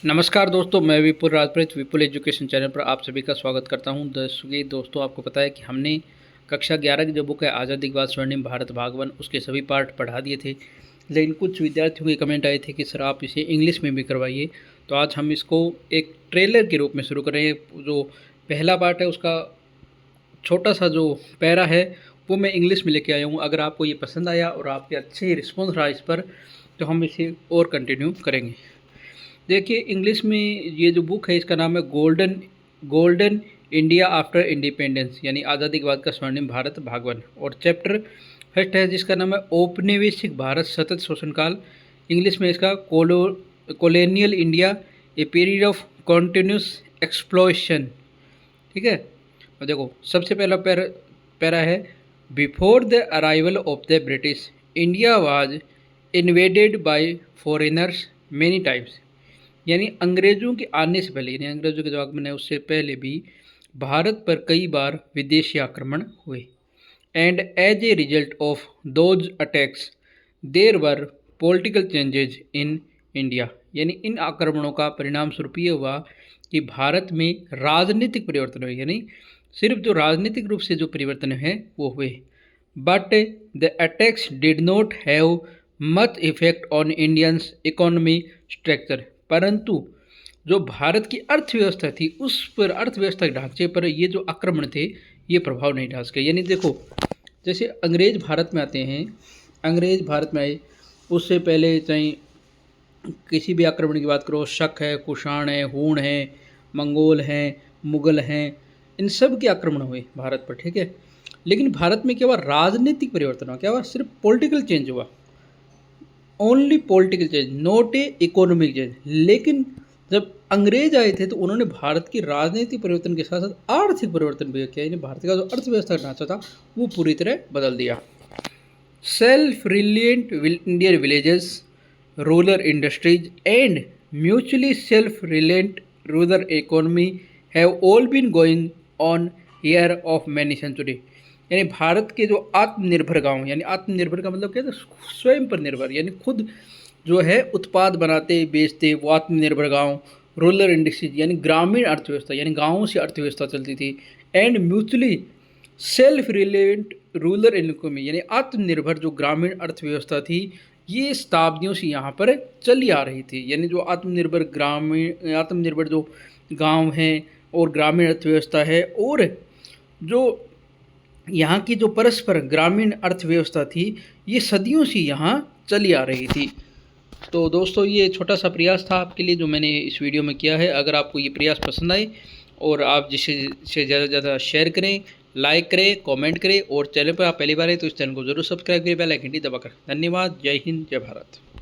नमस्कार दोस्तों, मैं विपुल राजपूत विपुल एजुकेशन चैनल पर आप सभी का स्वागत करता हूं। दोस्तों आपको पता है कि हमने कक्षा 11 की जो बुक है आज़ादी के बाद स्वर्णिम भारत भाग 1 उसके सभी पार्ट पढ़ा दिए थे। लेकिन कुछ विद्यार्थियों के कमेंट आए थे कि सर आप इसे इंग्लिश में भी करवाइए। तो आज हम इसको एक ट्रेलर के रूप में शुरू करें। जो पहला पार्ट है उसका छोटा सा जो पैरा है वो मैं इंग्लिश में लेके आया हूँ। अगर आपको ये पसंद आया और आपके अच्छे रिस्पॉन्स रहा इस पर तो हम इसे और कंटिन्यू करेंगे। देखिए, इंग्लिश में ये जो बुक है इसका नाम है गोल्डन इंडिया आफ्टर इंडिपेंडेंस, यानी आज़ादी के बाद का स्वर्णिम भारत भाग 1। और चैप्टर फर्स्ट है जिसका नाम है औपनिवेशिक भारत सतत शोषण काल। इंग्लिश में इसका colonial India a period of continuous exploitation. ठीक है। और देखो, सबसे पहला पैरा है before the arrival of the British India was invaded by foreigners many times, यानी अंग्रेज़ों के आने से पहले, यानी अंग्रेज़ों के जो आगमन है उससे पहले भी भारत पर कई बार विदेशी आक्रमण हुए। And as a result of those attacks there were political changes in India, यानी इन आक्रमणों का परिणाम स्वरूप ये हुआ कि भारत में राजनीतिक परिवर्तन हुए, यानी सिर्फ जो राजनीतिक रूप से जो परिवर्तन है वो हुए। But the attacks did not have much effect on Indians economy structure, परंतु जो भारत की अर्थव्यवस्था थी उस पर, अर्थव्यवस्था के ढांचे पर ये जो आक्रमण थे ये प्रभाव नहीं डाल सके। यानी देखो, जैसे अंग्रेज भारत में आते हैं, अंग्रेज भारत में आए उससे पहले चाहे किसी भी आक्रमण की बात करो, शक है, कुषाण है, हूण है, मंगोल हैं, मुगल हैं, इन सब के आक्रमण हुए भारत पर। ठीक है। लेकिन भारत में क्या हुआ, राजनीतिक परिवर्तन हुआ। क्या हुआ, सिर्फ पॉलिटिकल चेंज हुआ, only political change, not a economic change. लेकिन जब अंग्रेज आए थे तो उन्होंने भारत की राजनीतिक परिवर्तन के साथ साथ आर्थिक परिवर्तन भी किया, यानी भारत का जो अर्थव्यवस्था का ढांचा था वो पूरी तरह बदल दिया। Self reliant Indian villages, rural industries and mutually self reliant rural economy have all been going on year of many century, यानी भारत के जो आत्मनिर्भर गांव, यानी आत्मनिर्भर का मतलब क्या है, स्वयं पर निर्भर, यानी खुद जो है उत्पाद बनाते बेचते, वो आत्मनिर्भर गांव। रूरल इंडस्ट्रीज यानी ग्रामीण अर्थव्यवस्था, यानी गाँवों से अर्थव्यवस्था चलती थी। And mutually self relevant rural economy, यानी आत्मनिर्भर जो ग्रामीण अर्थव्यवस्था थी ये शताब्दियों से यहाँ पर चली आ रही थी। यानी जो आत्मनिर्भर जो गांव हैं और ग्रामीण अर्थव्यवस्था है, और जो यहाँ की जो परस्पर ग्रामीण अर्थव्यवस्था थी ये सदियों से यहाँ चली आ रही थी। तो दोस्तों, ये छोटा सा प्रयास था आपके लिए जो मैंने इस वीडियो में किया है। अगर आपको ये प्रयास पसंद आए और आप जिसे ज़्यादा से ज़्यादा शेयर करें, लाइक करें, कमेंट करें, और चैनल पर आप पहली बार हैं तो इस चैनल को जरूर सब्सक्राइब करें, बेल आइकन दबाकर। धन्यवाद। जय हिंद, जय भारत।